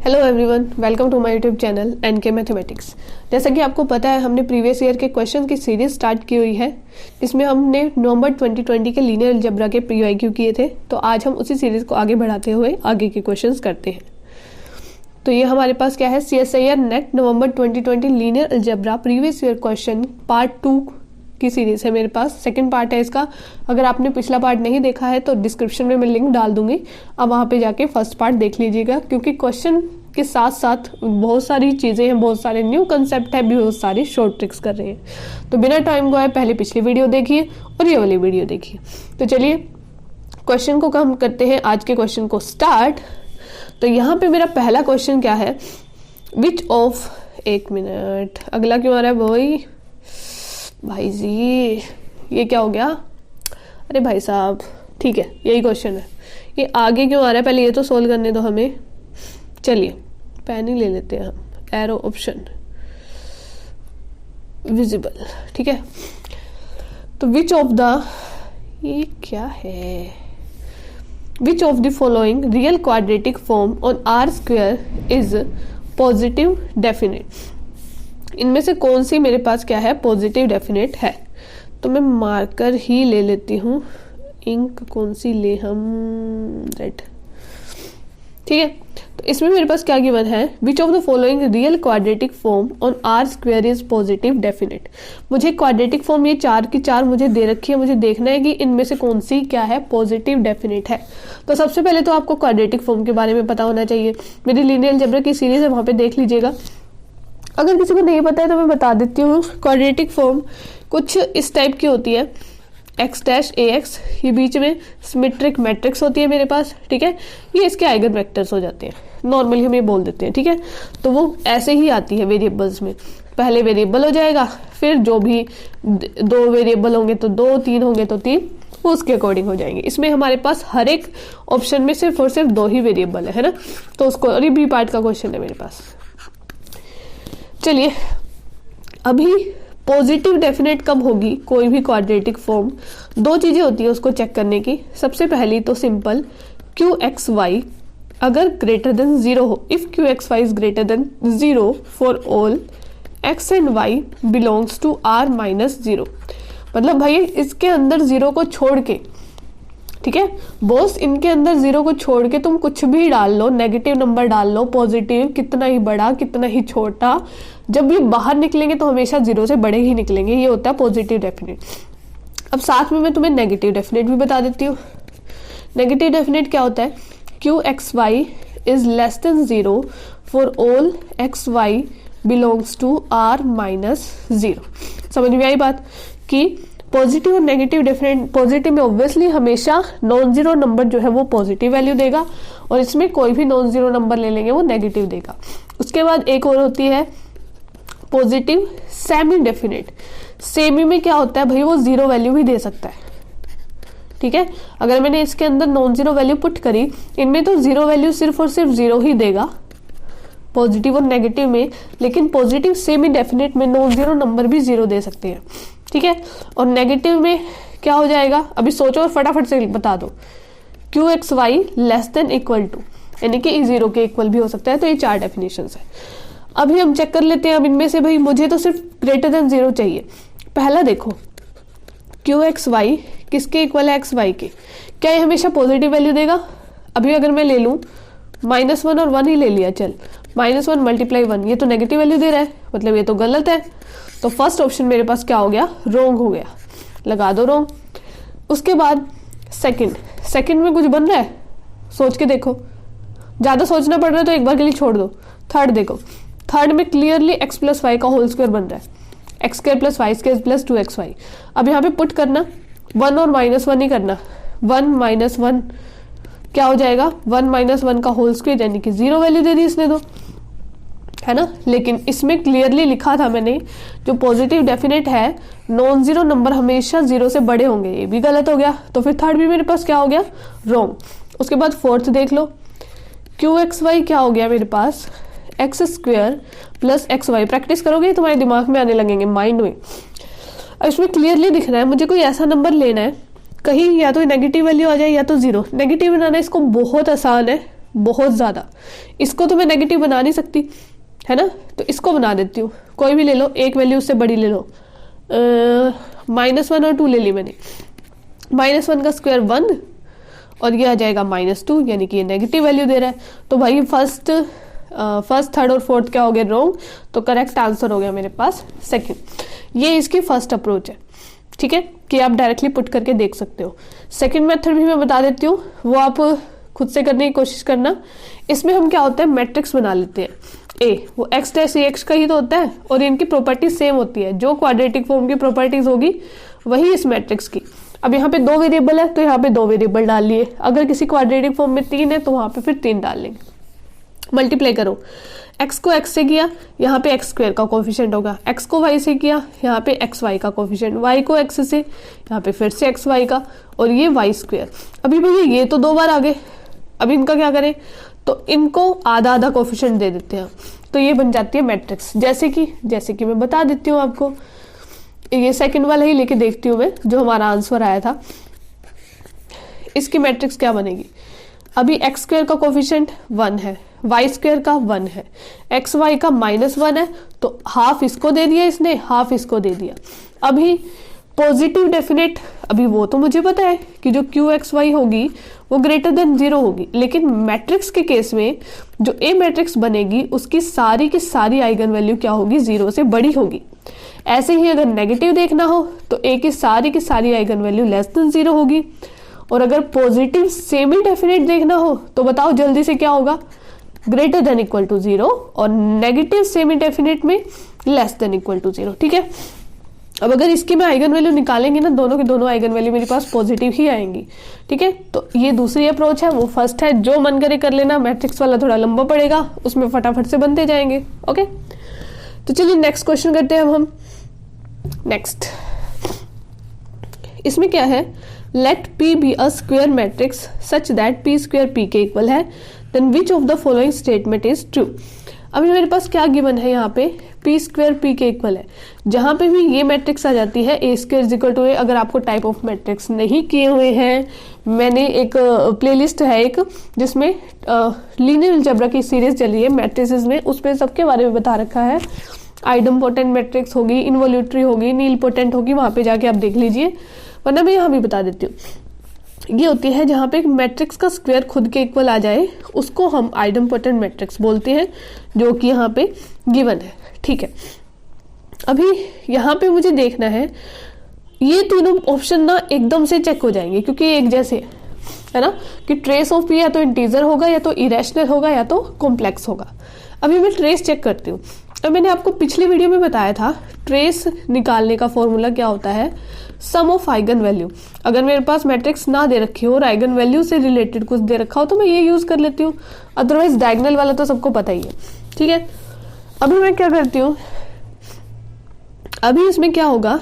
Hello everyone, welcome to my YouTube channel NK mathematics. जैसा कि आपको पता है, हमने प्रीवियस ईयर के क्वेश्चन की सीरीज स्टार्ट की हुई है, जिसमें हमने नवंबर 2020 के लीनियर अलजेब्रा के पीवाईक्यू किए थे। तो आज हम उसी सीरीज को आगे बढ़ाते हुए आगे के क्वेश्चंस करते हैं। तो ये हमारे पास क्या है, CSIR नेट नवंबर 2020 linear algebra previous year question part 2 की सीरीज है मेरे पास। सेकंड पार्ट है इसका। अगर आपने पिछला पार्ट नहीं देखा है तो डिस्क्रिप्शन में मैं लिंक डाल दूंगी, अब वहां पे जाके फर्स्ट पार्ट देख लीजिएगा, क्योंकि क्वेश्चन के साथ साथ बहुत सारी चीजें हैं, बहुत सारे न्यू कंसेप्ट है, बहुत सारी शॉर्ट ट्रिक्स कर रहे हैं। तो बिना टाइम गवाए पहले पिछली वीडियो देखिए और ये वाली वीडियो देखिए। तो चलिए क्वेश्चन को हम करते हैं, आज के क्वेश्चन को स्टार्ट। तो यहाँ पे मेरा पहला क्वेश्चन क्या है, विच ऑफ, एक मिनट, अगला क्यों आ रहा है भाई जी, ये क्या हो गया? अरे भाई साहब, ठीक है, यही क्वेश्चन है। ये आगे क्यों आ रहा है, पहले ये तो सोल्व करने दो हमें। चलिए पेन ही ले लेते हैं हम, एरो ऑप्शन विजिबल, ठीक है। तो विच ऑफ द, ये क्या है, which of the following real quadratic form on R square is positive definite. इनमें से कौन सी मेरे पास क्या है, पॉजिटिव डेफिनेट है। तो मैं मार्कर ही ले लेती हूँ, इंक कौन सी ले हम, रेड, ठीक है। तो इसमें मेरे पास क्या गिवन है, which of the following real quadratic form on R square is positive definite. मुझे क्वाड्रेटिक फॉर्म ये 4 की 4 मुझे दे रखी है, मुझे देखना है कि इनमें से कौन सी क्या है, पॉजिटिव डेफिनेट है। तो सबसे पहले तो आपको क्वाड्रेटिक फॉर्म के बारे में पता होना चाहिए। मेरी लीनियर अलजेब्रा की सीरीज है, वहां पे देख लीजिएगा। अगर किसी को नहीं पता है तो मैं बता देती हूँ। क्वाड्रेटिक फॉर्म कुछ इस टाइप की होती है, x डैश ax, ये बीच में सिमेट्रिक मैट्रिक्स होती है मेरे पास, ठीक है। ये इसके आइगन वेक्टर्स हो जाते हैं, नॉर्मली हम ये बोल देते हैं, ठीक है। तो वो ऐसे ही आती है वेरिएबल्स में, पहले वेरिएबल हो जाएगा, फिर जो भी 2 वेरिएबल होंगे तो 2, 3 होंगे तो 3, वो उसके अकॉर्डिंग हो जाएंगे। इसमें हमारे पास हर एक ऑप्शन में सिर्फ और सिर्फ 2 ही वेरिएबल है ना। तो उसको, और ये बी पार्ट का क्वेश्चन है मेरे पास। चलिए, अभी पॉजिटिव डेफिनेट कब होगी कोई भी क्वाड्रेटिक फॉर्म, 2 चीजें होती है उसको चेक करने की। सबसे पहली तो सिंपल, QXY अगर ग्रेटर देन 0 हो, if QXY is greater than 0 for all X and Y belongs to R minus 0। मतलब भाई इसके अंदर 0 को छोड़ के, ठीक है बॉस, इनके अंदर 0 को छोड़ के तुम कुछ भी डाल लो, नेगेटिव नंबर डाल लो, पॉजिटिव, कितना ही बड़ा कितना ही छोटा, जब ये बाहर निकलेंगे तो हमेशा 0 से बड़े ही निकलेंगे। ये होता है पॉजिटिव डेफिनेट। अब साथ में मैं तुम्हें नेगेटिव डेफिनेट भी बता देती हूँ। नेगेटिव डेफिनेट क्या होता है, QXY is less than 0 for all XY belongs to R minus 0। समझ में आई बात कि पॉजिटिव और नेगेटिव डेफिनेट, पॉजिटिव में ऑब्वियसली हमेशा नॉन जीरो नंबर जो है वो पॉजिटिव वैल्यू देगा, और इसमें कोई भी नॉन जीरो नंबर ले लेंगे वो नेगेटिव देगा। उसके बाद एक और होती है पॉजिटिव सेमी डेफिनेट। सेमी में क्या होता है भाई, वो 0 वैल्यू भी दे सकता है, ठीक है। अगर मैंने इसके अंदर नॉन जीरो वैल्यू पुट करी, इनमें तो 0 वैल्यू सिर्फ और सिर्फ 0 ही देगा, पॉजिटिव और नेगेटिव में। लेकिन पॉजिटिव सेमी डेफिनेट में नॉन जीरो नंबर भी 0 दे सकते हैं, ठीक है। और नेगेटिव में क्या हो जाएगा, अभी सोचो और फटाफट से बता दो। QXY less than equal to, यानी कि 0 के इक्वल भी हो सकता है। तो ये 4 डेफिनेशंस है। अभी हम चेक कर लेते हैं। अब इनमें से भाई मुझे तो सिर्फ ग्रेटर देन 0 चाहिए। पहला देखो, QXY किसके इक्वल है, XY के। क्या ये हमेशा पॉजिटिव वैल्यू देगा? अभी अगर मैं ले लूं -1 और 1 ही ले लिया, चल -1 मल्टीप्लाई 1, ये तो नेगेटिव वैल्यू दे रहा है, मतलब ये तो गलत है। तो फर्स्ट ऑप्शन मेरे पास क्या हो गया, रोंग हो गया, लगा दो रोंग। उसके बाद सेकंड में कुछ बन रहा है, सोच के देखो, ज्यादा सोचना पड़ रहा है तो एक बार के लिए छोड़ दो। थर्ड देखो, थर्ड में क्लियरली x प्लस वाई का होल स्क्वायर बन रहा है, X square plus Y square plus 2xy। अब यहाँ पे पुट करना 1 और -1 नहीं करना, 1 - 1 क्या हो जाएगा, 1 - 1 का होल स्क्वायर, यानी कि 0 वैल्यू दे दी इसने तो, है ना। लेकिन इसमें क्लियरली लिखा था मैंने, जो पॉजिटिव डेफिनेट है नॉन जीरो नंबर हमेशा 0 से बड़े होंगे, ये भी गलत हो गया। तो फिर थर्ड भी मेरे पास क्या हो गया, रॉन्ग। उसके बाद फोर्थ देख लो, QXY क्या हो गया मेरे पास, x square plus XY। Practice करोगे तुम्हारे दिमाग में आने लगेंगे, माइंड में। इसमें क्लियरली दिख रहा है मुझे कोई ऐसा नंबर लेना है, कहीं या तो नेगेटिव वैल्यू आ जाए या तो 0। नेगेटिव बनाना इसको बहुत आसान है, बहुत ज़्यादा। इसको तो मैं नेगेटिव बना नहीं सकती, है ना, तो इसको बना देती हूँ। कोई भी ले लो, एक वैल्यू उससे बड़ी ले लो, -1 और 2 ले ली मैंने। -1 का स्क्वायर 1 और ये आ जाएगा -2, यानी कि ये नेगेटिव वैल्यू दे रहा है। तो भाई फर्स्ट, थर्ड और फोर्थ क्या हो गया, रॉन्ग। तो करेक्ट आंसर हो गया मेरे पास सेकंड। ये इसकी फर्स्ट अप्रोच है, ठीक है, कि आप डायरेक्टली पुट करके देख सकते हो। सेकंड मेथड भी मैं बता देती हूँ, वो आप खुद से करने की कोशिश करना। इसमें हम क्या होता है, मैट्रिक्स बना लेते हैं। ए वो x डैश एक्स का ही तो होता है और इनकी प्रॉपर्टीज सेम होती है। जो क्वाड्रेटिक फॉर्म की प्रॉपर्टीज होगी वही इस मैट्रिक्स की। अब यहाँ पे 2 वेरिएबल है तो यहाँ पे 2 वेरिएबल डाल लिए। अगर किसी क्वाड्रेटिक फॉर्म में 3 है तो वहां पे फिर 3 डाल लेंगे। मल्टीप्लाई करो, x को x से किया, यहाँ पे x स्क्वायर का कोफिशिएंट होगा। x को y से किया, यहाँ पे x y का कोफिशिएंट। y को x से, यहाँ पे फिर से x y का, और ये y स्क्वायर। अभी भैया ये तो 2 बार आ गए, अब इनका क्या करें, तो इनको आधा आधा कोफिशिएंट दे देते हैं। तो ये बन जाती है मैट्रिक्स। जैसे कि मैं बता देती हूँ आपको, ये सेकंड वाला ही लेके देखती हूँ मैं, जो हमारा आंसर आया था। इसकी मैट्रिक्स क्या बनेगी, अभी एक्स स्क्वायर का कोफिशिएंट 1 है, वाई स्क्वायर का 1 है, एक्स वाई का -1 है, तो हाफ इसको दे दिया इसने, हाफ इसको दे दिया। अभी पॉजिटिव डेफिनेट, अभी वो तो मुझे पता है कि जो क्यू एक्स वाई होगी वो ग्रेटर देन 0 होगी, लेकिन मैट्रिक्स के केस में जो ए मैट्रिक्स बनेगी उसकी सारी की सारी आइगन वैल्यू क्या होगी, 0 से बड़ी होगी। ऐसे ही अगर नेगेटिव देखना हो तो ए की सारी आइगन वैल्यू लेस देन 0 होगी। और अगर पॉजिटिव सेमी डेफिनेट देखना हो तो बताओ जल्दी से क्या होगा, ग्रेटर देन इक्वल टू 0, और नेगेटिव सेमी डेफिनेट में लेस देन इक्वल टू 0। ठीक है, अब अगर इसकी मैं आइगन वैल्यू निकालेंगे ना, दोनों की दोनों आइगन वैल्यू मेरे पास पॉजिटिव ही आएंगी। ठीक है, तो ये दूसरी अप्रोच है, वो फर्स्ट है। जो मन करे कर लेना, मैट्रिक्स वाला थोड़ा लंबा पड़ेगा, उसमें फटाफट से बनते जाएंगे। ओके, तो चलिए नेक्स्ट क्वेश्चन करते हैं अब हम। नेक्स्ट इसमें क्या है, let P be a square matrix such that P square P के इक्वल है, then which of the following statement is true. अभी मेरे पास क्या गिवन है, यहाँ पे P स्क्वायर P के इक्वल है। जहां पे भी ये मैट्रिक्स आ जाती है A square is equal to A, अगर आपको टाइप ऑफ मैट्रिक्स नहीं किए हुए हैं, मैंने एक प्लेलिस्ट है एक जिसमें लीनियर अलजेब्रा की सीरीज चली है मैट्रिसेस में, उसमें सबके बारे में बता रखा है। आइडम्पोटेंट मैट्रिक्स होगी, इनवोल्यूटरी होगी, नीलपोटेंट होगी, वहां पे जाके आप देख लीजिए, वरना मैं यहाँ भी बता देती हूँ। ये होती है जहाँ पे एक मैट्रिक्स का स्क्वायर खुद के इक्वल आ जाए, उसको हम आइडम्पोटेंट मैट्रिक्स बोलते हैं, जो कि यहाँ पे गिवन है। ठीक है, अभी यहाँ पे मुझे देखना है, ये तीनों ऑप्शन ना एकदम से चेक हो जाएंगे क्योंकि एक जैसे है ना, कि ट्रेस ऑफ पी या तो इंटीजर होगा, या तो इरेशनल होगा, या तो कॉम्प्लेक्स होगा। अभी मैं ट्रेस चेक करती हूँ। अब मैंने आपको पिछली वीडियो में बताया था, ट्रेस निकालने का फॉर्मूला क्या होता है, सम ऑफ आइगन वैल्यू। अगर मेरे पास मैट्रिक्स ना दे रखी हो और आइगन वैल्यू से रिलेटेड कुछ दे रखा हो तो मैं ये यूज कर लेती हूँ, अदरवाइज डायगोनल वाला तो सबको पता ही है। ठीक है, अभी मैं क्या करती हूँ, अभी इसमें क्या होगा,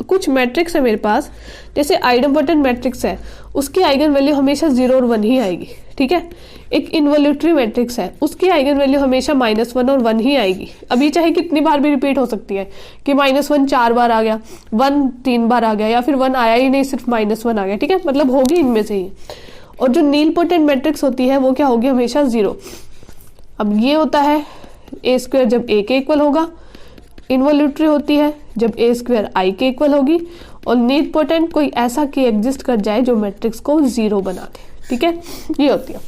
कुछ मैट्रिक्स है मेरे पास, जैसे आइडम्पोटेंट मैट्रिक्स है, उसकी आइगन वैल्यू हमेशा 0 और 1 ही आएगी। ठीक है, एक इनवोल्यूटरी मैट्रिक्स है, उसकी आइगन वैल्यू हमेशा -1 और 1 ही आएगी। अभी चाहे कितनी बार भी रिपीट हो सकती है कि -1 4 बार आ गया, 1 3 बार आ गया, या फिर 1 आया ही नहीं, सिर्फ -1 आ गया। ठीक है, मतलब होगी इनमें से ही। और जो नीलपोटेंट मैट्रिक्स होती है वो क्या होगी, हमेशा 0। अब ये होता है ए स्क्वायर जब ए के इक्वल होगा, इनवोल्यूटरी होती है जब ए स्क्वायर आई के इक्वल होगी, और नीलपोटेंट कोई ऐसा की एग्जिस्ट कर जाए जो मैट्रिक्स को 0 बना दे। ठीक है, ये होती है।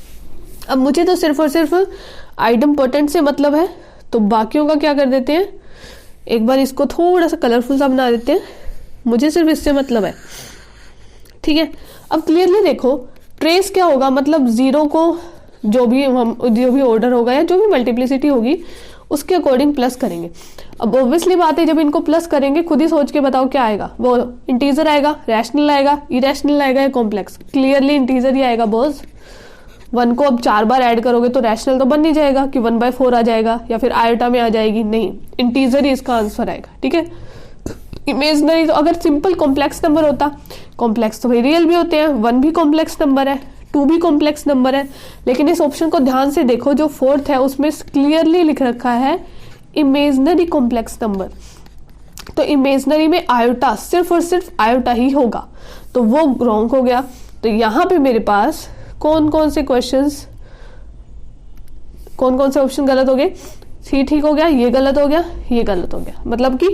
अब मुझे तो सिर्फ और सिर्फ आइडम्पोटेंट से मतलब है, तो बाकियों का क्या कर देते हैं, एक बार इसको थोड़ा सा कलरफुल सा बना देते हैं, मुझे सिर्फ इससे मतलब है। ठीक है, अब क्लियरली देखो, ट्रेस क्या होगा, मतलब 0 को जो भी ऑर्डर होगा या जो भी मल्टीप्लिसिटी होगी उसके अकॉर्डिंग प्लस करेंगे। अब ऑब्वियसली बात है, जब इनको प्लस करेंगे खुद ही सोच के बताओ क्या आएगा, वो इंटीजर आएगा, रैशनल आएगा, इरेशनल आएगा या कॉम्प्लेक्स। क्लियरली इंटीजर ही आएगा बॉस। 1 को अब 4 बार ऐड करोगे तो रैशनल तो बन नहीं जाएगा कि 1/4 आ जाएगा या फिर आयोटा में आ जाएगी, नहीं, इंटीजर ही इसका आंसर आएगा। ठीक है, इमेजनरी तो अगर सिंपल कॉम्प्लेक्स नंबर होता, कॉम्प्लेक्स तो भाई रियल भी होते हैं, 1 भी कॉम्प्लेक्स नंबर है, 2 भी कॉम्प्लेक्स नंबर है, लेकिन इस ऑप्शन को ध्यान से देखो, जो 4th है उसमें क्लियरली लिख रखा है इमेजनरी कॉम्प्लेक्स नंबर। तो इमेजनरी में आयोटा, सिर्फ और सिर्फ आयोटा ही होगा, तो वो रॉन्ग हो गया। तो यहाँ पे मेरे पास कौन कौन से क्वेश्चंस कौन कौन से ऑप्शन गलत हो गए? सी ठीक हो गया, ये गलत हो गया, ये गलत हो गया, मतलब कि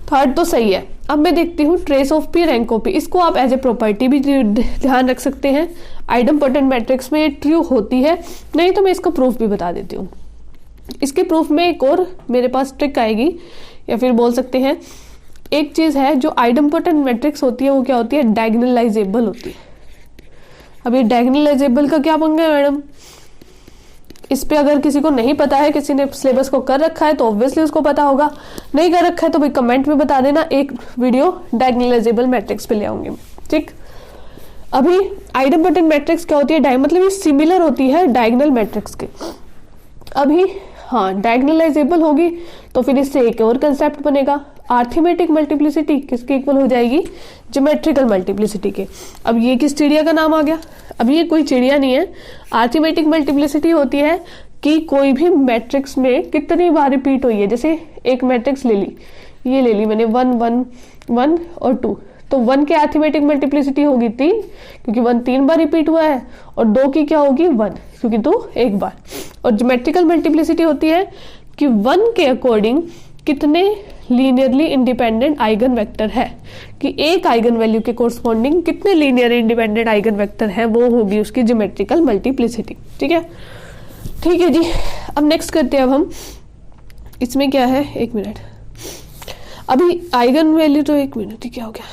थर्ड तो सही है। अब मैं देखती हूँ trace of P, rank of P, इसको आप एज ए प्रॉपर्टी भी ध्यान रख सकते हैं। आइडम्पोटेंट मैट्रिक्स में ये ट्रू होती है, नहीं तो मैं इसका प्रूफ भी बता देती हूँ। इसके प्रूफ में एक और मेरे पास ट्रिक आएगी, या फिर बोल सकते हैं एक चीज है जो आइडम्पोटेंट मैट्रिक्स होती है, वो क्या होती है? डायगोनलाइजेबल होती है। अब ये डायगोनलाइजेबल का क्या पंगा है मैडम? इस पे अगर किसी को नहीं पता है, किसी ने सिलेबस को कर रखा है तो ऑब्वियसली उसको पता होगा, नहीं कर रखा है तो भाई कमेंट में बता देना, एक वीडियो डायगोनलाइजेबल मैट्रिक्स पे ले आऊंगी, ठीक। अभी आइडम्पोटेंट मैट्रिक्स क्या होती है? मतलब ये सिमिलर होती है डायगोनल मैट्रिक्स के। अभी हाँ, डायगोनलाइजेबल होगी तो फिर इससे एक और कंसेप्ट बनेगा, आर्थमेटिक मल्टीप्लिसिटी किसके इक्वल हो जाएगी? ज्योमेट्रिकल मल्टीप्लिसिटी के। अब ये किस चिड़िया का नाम आ गया? अब ये कोई चिड़िया नहीं है। आर्थमेटिक मल्टीप्लिसिटी होती है कि कोई भी मैट्रिक्स में कितनी बार रिपीट हुई है। जैसे एक मैट्रिक्स ले ली, ये ले ली मैंने 1 1 1 और 2, तो 1 के आर्थमेटिक मल्टीप्लिसिटी होगी 3, क्योंकि 1 3 बार रिपीट हुआ है, और 2 की क्या होगी? 1, क्योंकि 2 एक बार। और ज्योमेट्रिकल मल्टीप्लिसिटी होती है कि 1 के अकॉर्डिंग कितने लीनियरली इंडिपेंडेंट आइगन वेक्टर है, कि एक आइगन वैल्यू के कोरस्पॉन्डिंग कितने लीनियर इंडिपेंडेंट आइगन वेक्टर है, वो होगी उसकी ज्योमेट्रिकल मल्टीप्लिसिटी, ठीक है। ठीक है जी, अब नेक्स्ट करते हैं। अब हम इसमें क्या है, एक मिनट, अभी आइगन वैल्यू तो एक मिनट, क्या हो गया?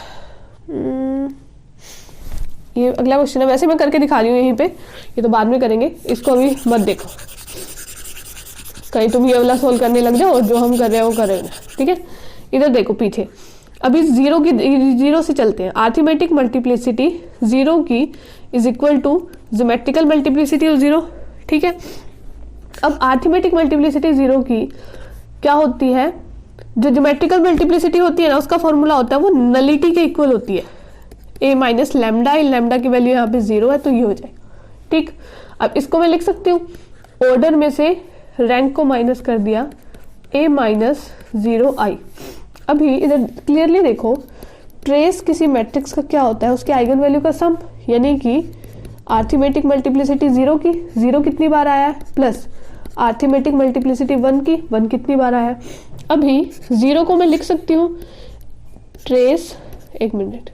ये अगला क्वेश्चन है, वैसे मैं करके दिखा रही हूँ यहीं पे, ये तो बाद में करेंगे, इसको अभी मत देखो, कहीं तुम ये वाला सोल्व करने लग जाओ और जो हम कर रहे हैं वो कर रहे हैं, ठीक है। इधर देखो पीछे, अभी जीरो से चलते हैं। आर्थमेटिक मल्टीप्लिसिटी जीरो की is equal to geometrical multiplicity of zero, ठीक है। अब आर्थमेटिक मल्टीप्लिसिटी जीरो की क्या होती है? जो ज्योमेट्रिकल मल्टीप्लिसिटी होती है ना, उसका फॉर्मूला होता है वो नलिटी के इक्वल होती है, a माइनस लैम्डा, लैम्डा की वैल्यू यहाँ पे 0 है तो ये हो जाए, ठीक। अब इसको मैं लिख सकती हूँ, ऑर्डर में से रैंक को माइनस कर दिया, a माइनस 0i। अभी इधर क्लियरली देखो, ट्रेस किसी मैट्रिक्स का क्या होता है? उसके आइगन वैल्यू का सम, यानी कि आर्थमेटिक मल्टीप्लिसिटी जीरो की, जीरो कितनी बार आया है, प्लस आर्थमेटिक मल्टीप्लिसिटी 1 की, 1 कितनी बार आया है। अभी जीरो को मैं लिख सकती हूँ ट्रेस, एक मिनट,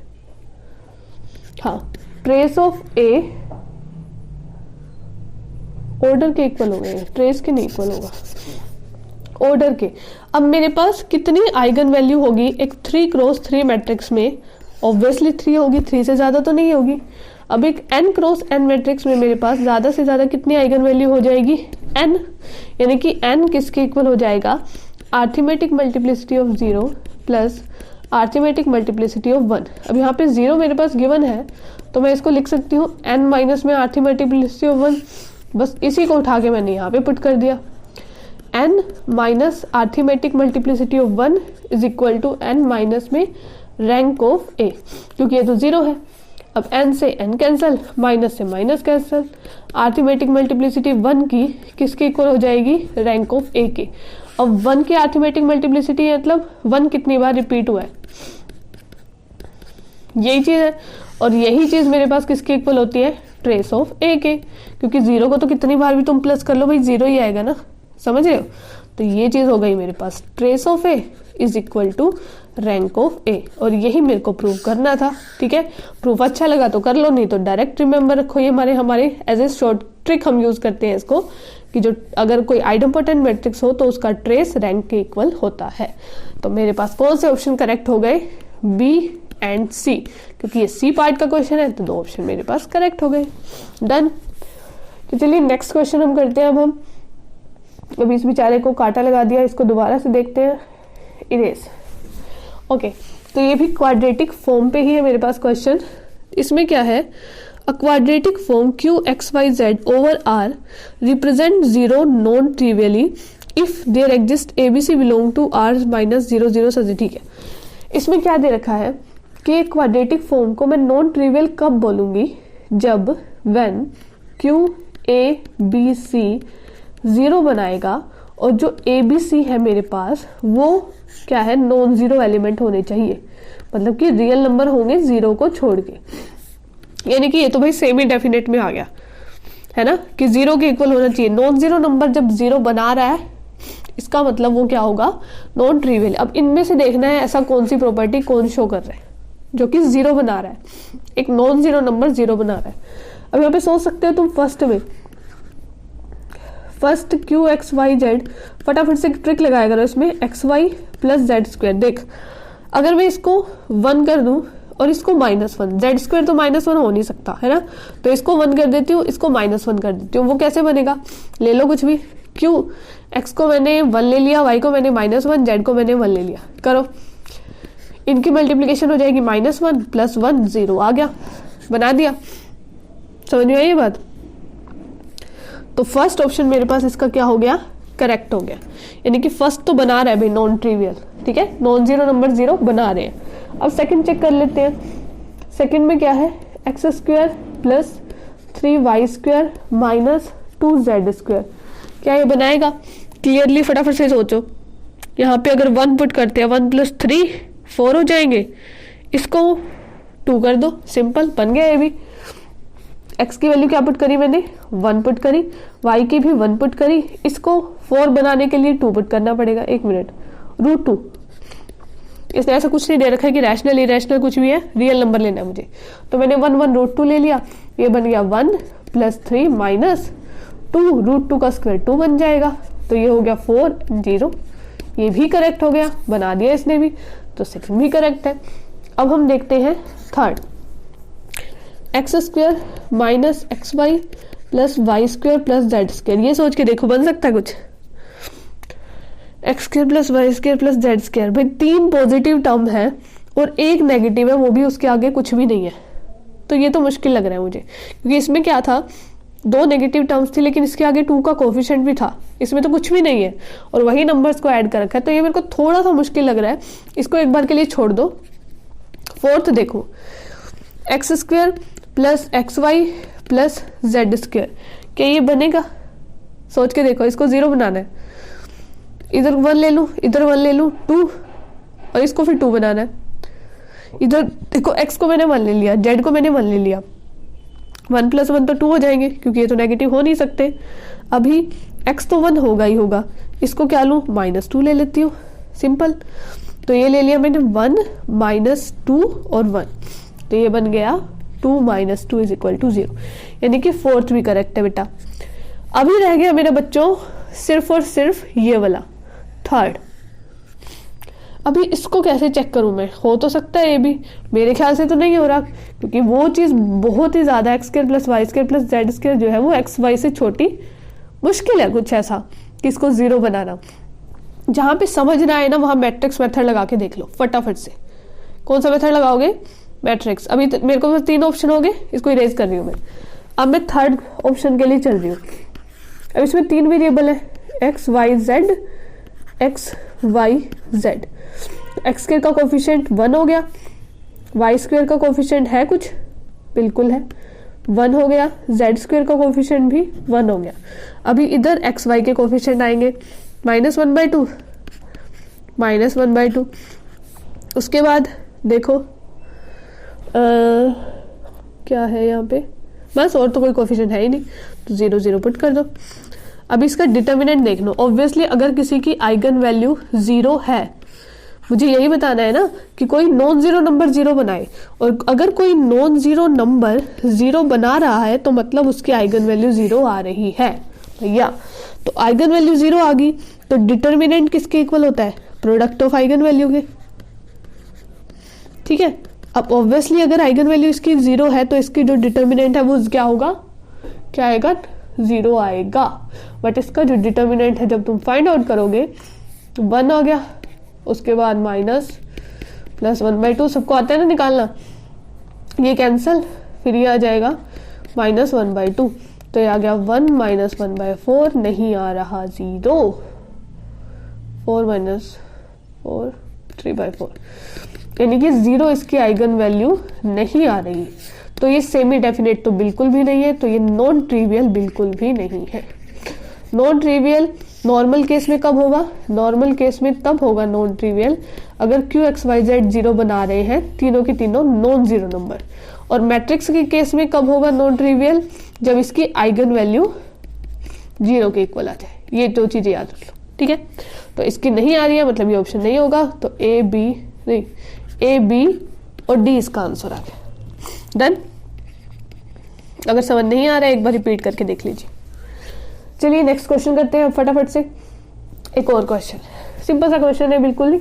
हाँ, ट्रेस ऑफ ए ऑर्डर के इक्वल हो गए, ट्रेस के नहीं इक्वल होगा, ऑर्डर के। अब मेरे पास कितनी आइगन वैल्यू होगी एक 3x3 मैट्रिक्स में? ऑब्वियसली 3 होगी, 3 से ज्यादा तो नहीं होगी। अब एक n×n मैट्रिक्स में मेरे पास ज्यादा से ज्यादा कितनी आइगन वैल्यू हो जाएगी? n, यानी कि n किसके इक्वल हो जाएगा? Arithmetic multiplicity of 0 plus arithmetic multiplicity of 1। अब यहाँ पे 0 मेरे पास गिवन है तो मैं इसको लिख सकती हूँ n माइनस में आर्थमेटिक मल्टीप्लिसिटी ऑफ 1, बस इसी को उठा के मैंने यहाँ पे पुट कर दिया। n minus arithmetic multiplicity of 1 is equal to n minus में रैंक ऑफ a, क्योंकि ये तो 0 है। अब n से n कैंसल, माइनस से माइनस कैंसल, आर्थमेटिक मल्टीप्लिसिटी 1 की किसके इक्वल हो जाएगी? रैंक ऑफ a के। अब 1 की आर्थमेटिक मल्टीप्लिसिटी मतलब 1 कितनी बार रिपीट हुआ है, यही चीज है। और यही चीज मेरे पास किसके इक्वल होती है? ट्रेस ऑफ a के, क्योंकि 0 को तो कितनी बार भी तुम प्लस कर लो भाई 0 ही आएगा ना, समझ रहे हो। तो ये चीज हो गई मेरे पास, trace of a is equal to rank of a, और यही मेरे को प्रूव करना था, ठीक है। प्रूफ अच्छा लगा तो कर लो, नहीं तो डायरेक्ट रिमेंबर रखो, ये हमारे एज ए शॉर्ट ट्रिक हम यूज करते हैं इसको, कि जो अगर कोई आइडम्पोटेंट मैट्रिक्स हो तो उसका ट्रेस रैंक के इक्वल होता है। तो मेरे पास कौन से ऑप्शन करेक्ट हो गए? बी एंड सी, क्योंकि ये सी पार्ट का क्वेश्चन है तो 2 ऑप्शन मेरे पास करेक्ट हो गए। डन। तो चलिए नेक्स्ट क्वेश्चन हम करते हैं। अब हम अभी इस बेचारे को कांटा लगा दिया, इसको दोबारा से देखते हैं। Erase, okay. तो ये भी क्वाड्रेटिक फॉर्म पे ही है मेरे पास क्वेश्चन। इसमें क्या है? A quadratic form QXYZ over R represent 0 non trivially if there exist ABC belong to R minus 0 0 सच, ठीक है। इसमें क्या दे रखा है कि क्वाड्रेटिक फॉर्म को मैं नॉन ट्रिवियल कब बोलूंगी? जब when QABC 0 बनाएगा और जो ABC है मेरे पास वो क्या है? नॉन जीरो एलिमेंट होने चाहिए, मतलब कि रियल नंबर होंगे 0 को छोड़ के। यानी कि ये तो भाई सेमी डेफिनेट में आ गया। है ना, कि 0 के इक्वल होना चाहिए। नॉन जीरो नंबर जब 0 बना रहा है इसका मतलब वो क्या होगा, नॉन ट्रिवियल। अब इनमें से देखना है ऐसा कौन सी प्रॉपर्टी कौन शो कर रहा है जो कि 0 बना रहा है, एक नॉन जीरो नंबर 0 बना रहा है। अब यहाँ पे सोच सकते हो तुम फर्स्ट में, first Q X Y Z, फटाफट से ट्रिक लगाया करो इसमें, X Y plus Z square. देख अगर मैं इसको 1 कर दूं और इसको -1, जेड स्क्वायर तो -1 हो नहीं सकता है ना, तो इसको 1 कर देती हूँ, इसको -1 कर देती हूँ। वो कैसे बनेगा, ले लो कुछ भी, क्यों एक्स को मैंने 1 ले लिया, वाई को मैंने -1, जेड को मैंने 1 ले लिया, करो इनकी मल्टीप्लिकेशन हो जाएगी -1 + 1 0 आ गया, बना दिया। समझ में आई ये बात। तो फर्स्ट ऑप्शन मेरे पास इसका क्या हो गया, करेक्ट हो गया। यानी कि फर्स्ट तो बना रहा है भाई नॉन ट्रिवियल, ठीक है, नॉन जीरो नंबर 0 बना रहे हैं। अब सेकंड चेक कर लेते हैं। सेकंड में क्या है, x² + 3y² - 2z²। क्या ये बनाएगा, क्लियरली फटाफट से सोचो। यहाँ पे अगर 1 पुट करते हैं, 1 + 3 4 हो जाएंगे, इसको 2 कर दो, सिंपल बन गया ये भी। x की वैल्यू क्या पुट करी मैंने, 1 पुट करी, y की भी 1 पुट करी, इसको 4 बनाने के लिए 2 पुट करना पड़ेगा। 1 मिनट, √2। इसने ऐसा कुछ नहीं दे रखा है कि रैशनल इरेशनल कुछ भी है, रियल नंबर लेना है मुझे, तो मैंने 1 1 √2 ले लिया। ये बन गया 1 + 3 - 2, √2 का स्क्वायर 2 बन जाएगा, तो ये हो गया 4 0। ये भी करेक्ट हो गया, बना दिया इसने भी, तो सेकंड भी करेक्ट है। अब हम देखते हैं third, x² - xy + y² + z²। ये सोच के देखो बन सकता है कुछ, x² + y² + z²। भाई 3 पॉजिटिव टर्म है और 1 नेगेटिव है, वो भी उसके आगे कुछ भी नहीं है, तो ये तो मुश्किल लग रहा है मुझे, क्योंकि इसमें क्या था, 2 नेगेटिव टर्म्स थी लेकिन इसके आगे 2 का कोफिशिएंट भी था, इसमें तो कुछ भी नहीं है और वही नंबर्स को ऐड कर रखा है, तो ये मेरे को थोड़ा सा मुश्किल लग रहा है। इसको एक बार के लिए छोड़ दो। फोर्थ देखो, x² + xy + z²। क्या ये बनेगा, सोच के देखो, इसको 0 बनाना है, इधर 1 ले लूं, इधर 1 ले लूं, 2, और इसको फिर 2 बनाना है। इधर देखो x को मैंने 1 ले लिया, z को मैंने 1 ले लिया, 1 + 1 तो 2 हो जाएंगे, क्योंकि ये तो नेगेटिव हो नहीं सकते। अभी x तो 1 होगा ही होगा, इसको क्या लूं, -2 ले लेती हूँ, सिंपल। तो ये ले लिया मैंने 1 - 2 और 1, तो ये बन गया 2 - 2 = 0। यानी कि फोर्थ भी करेक्ट है बेटा। अभी रह गया मेरे बच्चों सिर्फ और सिर्फ ये वाला थर्ड। अभी इसको कैसे चेक करूं मैं, हो तो सकता है ये भी, मेरे ख्याल से तो नहीं हो रहा, क्योंकि वो चीज बहुत ही ज्यादा x² + y² + z² जो है वो x y से छोटी, मुश्किल है कुछ ऐसा कि इसको 0 बनाना। जहां पे समझ ना आए ना वहां मैट्रिक्स मेथड लगा के देख लो फटाफट से। कौन सा मेथड लगाओगे, मैट्रिक्स। अभी मेरे को 3 ऑप्शन हो गए, इसको इरेज कर रही हूँ मैं। अब मैं थर्ड ऑप्शन के लिए चल रही हूँ। अब इसमें 3 वेरिएबल है, x y z, x y z। x² का कोफिशिएंट 1 हो गया, y² का कोफिशिएंट है कुछ, बिल्कुल है, 1 हो गया, z² का कोफिशिएंट भी 1 हो गया। अभी इधर x y के कोफिशिएंट आएंगे -1/2, -1/2। उसके बाद देखो क्या है यहाँ पे, बस और तो कोई कोफिशिएंट है ही नहीं, तो 0 0 पुट कर दो। अब इसका डिटर्मिनेंट देख लो। ऑब्वियसली अगर किसी की आइगन वैल्यू 0 है, मुझे यही बताना है ना कि कोई नॉन जीरो नंबर 0 बनाए, और अगर कोई नॉन जीरो नंबर 0 बना रहा है तो मतलब उसकी आइगन वैल्यू 0 आ रही है भैया। तो आइगन वैल्यू 0 आ गई, तो डिटर्मिनेंट किसके इक्वल होता है, प्रोडक्ट ऑफ आइगन वैल्यू के, ठीक है। अब ऑब्वियसली अगर आइगन वैल्यू इसकी 0 है तो इसकी जो डिटर्मिनेंट है वो क्या होगा, क्या आएगा, 0 आएगा। बट इसका जो डिटर्मिनेंट है जब तुम फाइंड आउट करोगे 1 आ गया, उसके बाद माइनस प्लस 1/2, सबको आता है ना निकालना, ये कैंसिल, फिर ये आ जाएगा -1/2, तो ये आ गया 1 - 1/4, नहीं आ रहा 0, 4 - 4 3/4, यानी कि 0 इसकी आइगन वैल्यू नहीं आ रही। तो ये सेमी डेफिनेट तो बिल्कुल भी नहीं है, तो ये नॉन ट्रिवियल बिल्कुल भी नहीं है। नॉन ट्रिवियल नॉर्मल केस में कब होगा? नॉर्मल केस में तब होगा नॉन ट्रिवियल अगर Q X Y Z zero बना रहे हैं, तीनों की तीनों नॉन जीरो नंबर। और मैट्रिक्स के केस में कब होगा नॉन ट्रिवियल? जब इसकी आइगन वैल्यू जीरो के इक्वल आ जाए। ये दो चीजें याद रख लो, ठीक है। तो इसकी नहीं आ रही है मतलब ये ऑप्शन नहीं होगा, तो ए बी और डी इसका आंसर आ गया। डन। अगर समझ नहीं आ रहा है एक बार रिपीट करके देख लीजिए। चलिए नेक्स्ट क्वेश्चन करते हैं फटाफट से। एक और क्वेश्चन, सिंपल सा क्वेश्चन है बिल्कुल ही।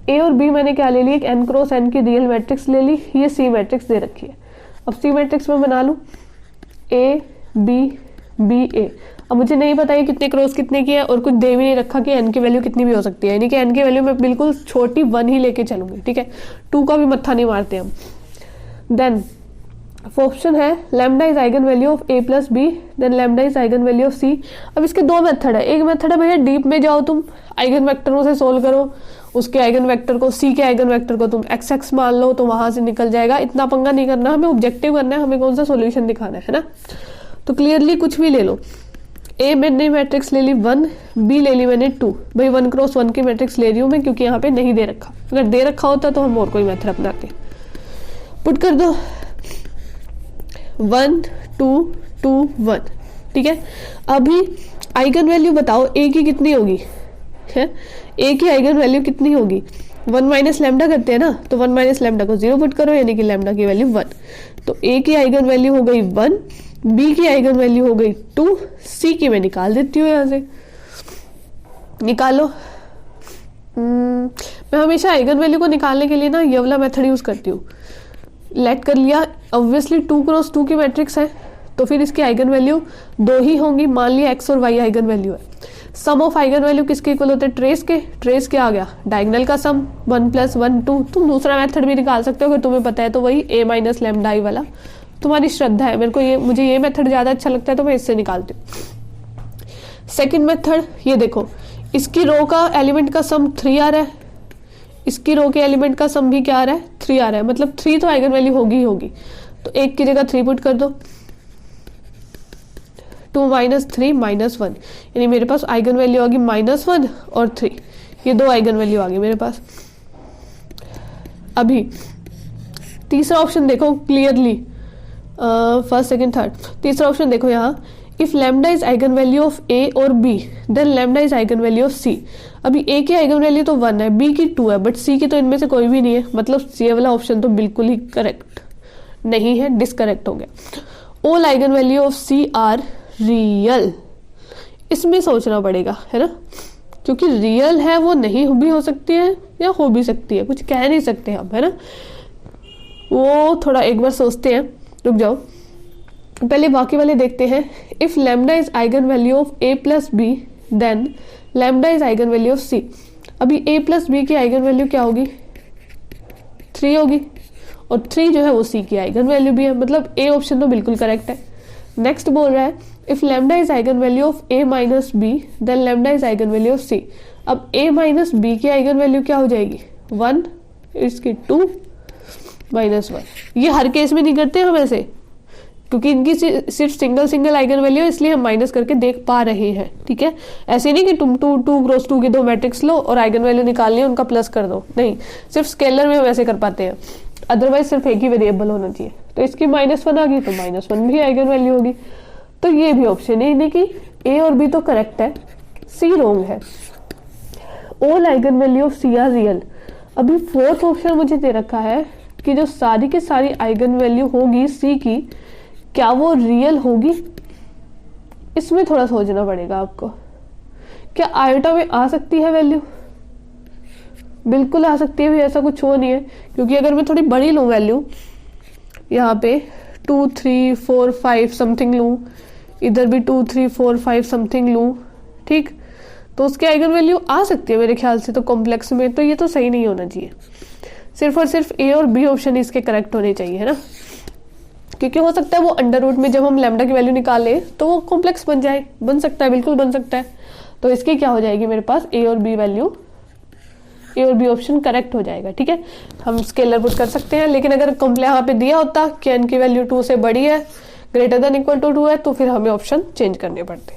ए और बी मैंने क्या ले ली? एक n क्रॉस n की रियल मैट्रिक्स ले ली। ये सी मैट्रिक्स दे रखी है। अब सी मैट्रिक्स में बना लूं ए बी बी ए। अब मुझे नहीं पता है कितने क्रॉस कितने की है और कुछ दे भी नहीं रखा कि n की वैल्यू कितनी भी हो सकती है, यानी कि n की वैल्यू मैं बिल्कुल छोटी 1 ही लेके चलूंगी, ठीक है। 2 का भी मत्था नहीं मारते हम। देन ऑप्शन है lambda is eigen value of A plus B, then lambda is eigen value of C. अब इसके दो मेथड है। एक मेथड है भैया डीप में जाओ, तुम आइगन वेक्टरों से सोल्व करो, उसके आइगन वेक्टर को सी के आइगन वेक्टर को तुम एक्स एक्स मान लो तो वहां से निकल जाएगा। इतना पंगा नहीं करना, हमें ऑब्जेक्टिव करना है, हमें कौन सा सॉल्यूशन दिखाना है ना। तो क्लियरली कुछ भी ले लो। ए मैंने मैट्रिक्स ले ली 1, बी ले ली मैंने 2। भाई 1 क्रॉस 1 की मैट्रिक्स ले रही हूँ मैं क्योंकि यहाँ पे नहीं दे रखा। अगर दे रखा होता तो हम और कोई मेथड अपनाते। पुट कर दो 1 2 2 1, ठीक है। अभी आइगन वैल्यू बताओ ए की कितनी होगी है? ए की आइगन वैल्यू कितनी होगी? 1 माइनस लैम्डा करते हैं ना, तो 1 माइनस लैम्डा को 0 पुट करो, यानी कि लैम्डा की वैल्यू 1। तो ए की आइगन वैल्यू हो गई 1, बी की आइगन वैल्यू हो गई 2, सी की मैं निकाल देती हूँ, यहां से निकालो। मैं हमेशा आइगन वैल्यू को निकालने के लिए ना ये वाला मेथड यूज करती हूँ। लेट कर लिया, ऑब्वियसली 2 क्रॉस 2 की मैट्रिक्स है तो फिर इसकी आइगन वैल्यू 2 ही होंगी। मान लिया एक्स और वाई आइगन वैल्यू है। सम ऑफ आइगन वैल्यू किसके इक्वल होते हैं? ट्रेस के। ट्रेस क्या आ गया? डायगोनल का सम 1 + 1 2। तुम दूसरा मेथड भी निकाल सकते हो अगर तुम्हें पता है तो, वही a माइनस लैम्डा आई वाला। तुम्हारी श्रद्धा है, मुझे ये मेथड ज्यादा अच्छा लगता है तो मैं इससे निकालती हूँ। सेकेंड मेथड ये देखो, इसकी रो का एलिमेंट का सम 3 आ रहा है, इसकी रो के एलिमेंट का सम भी क्या आ रहा है? 3 आ रहा है, मतलब 3 तो आइगन वैल्यू होगी ही होगी। तो 1 की जगह 3 पुट कर दो, 2 - 3 - 1, यानी मेरे पास आइगन वैल्यू आ गई -1 और 3। ये 2 आइगन वैल्यू आ गई मेरे पास। अभी तीसरा ऑप्शन देखो क्लियरली, फर्स्ट सेकंड थर्ड। तीसरा ऑप्शन देखो यहाँ, if lambda is eigen value of A और B then lambda is eigen value of C. अभी ए की आइगन वैल्यू तो 1 है, बी की 2 है, बट सी की तो इनमें से कोई भी नहीं है, मतलब ये वाला ऑप्शन तो बिल्कुल ही करेक्ट नहीं है, डिसकरेक्ट हो गया। All eigen value of C are real. इसमें सोचना पड़ेगा है ना, क्योंकि रियल है वो नहीं भी हो सकती है या हो भी सकती है, कुछ कह नहीं सकते हम, है ना। वो थोड़ा एक बार सोचते हैं, रुक जाओ, पहले बाकी वाले देखते हैं। If lambda is eigen value of A plus B then lambda is eigen value of C. अभी ए प्लस बी की आइगन वैल्यू क्या होगी? 3 होगी, और 3 जो है वो सी की आइगन वैल्यू भी है, मतलब ए ऑप्शन तो बिल्कुल करेक्ट है। नेक्स्ट बोल रहा है if lambda is eigen value of A minus B then lambda is eigen value of C. अब ए माइनस बी की आइगन वैल्यू क्या हो जाएगी? 1, इसकी 2 - 1। ये हर केस में नहीं करते हम ऐसे, क्योंकि इनकी सिर्फ सिंगल आइगन वैल्यू है, इसलिए हम माइनस करके देख पा रहे हैं, ठीक है। ऐसे नहीं कि तुम 2 क्रॉस 2 की 2 मैट्रिक्स लो और आइगन वैल्यू निकालनी है उनका प्लस कर दो, नहीं, सिर्फ स्केलर में हम ऐसे कर पाते हैं, अदरवाइज सिर्फ एक ही वेरिएबल होना चाहिए। तो इसकी -1 आ गई तो -1 भी आइगन वैल्यू होगी। तो ये भी ऑप्शन है, यानी कि ए और बी तो करेक्ट है, सी रॉन्ग है। All eigen value of C are real. अभी फोर्थ ऑप्शन मुझे दे रखा है कि जो सारी की सारी आइगन वैल्यू होगी सी की, क्या वो रियल होगी? इसमें थोड़ा सोचना पड़ेगा आपको। क्या आयोटा में आ सकती है वैल्यू? बिल्कुल आ सकती है भी, ऐसा कुछ हो नहीं है, क्योंकि अगर मैं थोड़ी बड़ी लूँ वैल्यू, यहाँ पे 2 3 4 5 समथिंग लूँ, इधर भी 2 3 4 5 समथिंग लूँ, ठीक, तो उसकी आइगन वैल्यू आ सकती है मेरे ख्याल से तो कॉम्प्लेक्स में। तो ये तो सही नहीं होना चाहिए, सिर्फ और सिर्फ ए और बी ऑप्शन इसके करेक्ट होने चाहिए, है ना, क्योंकि हो सकता है वो अंडर रूट में जब हम लैम्डा की वैल्यू निकाले तो वो कॉम्प्लेक्स बन जाए, बन सकता है, बिल्कुल बन सकता है। तो इसकी क्या हो जाएगी मेरे पास? ए और बी वैल्यू, ए और बी ऑप्शन करेक्ट हो जाएगा, ठीक है। हम स्केलर पुट कर सकते हैं, लेकिन अगर यहाँ पे दिया होता कि n की वैल्यू 2 से बड़ी है, ग्रेटर देन इक्वल टू 2 है, तो फिर हमें ऑप्शन चेंज करने पड़ते।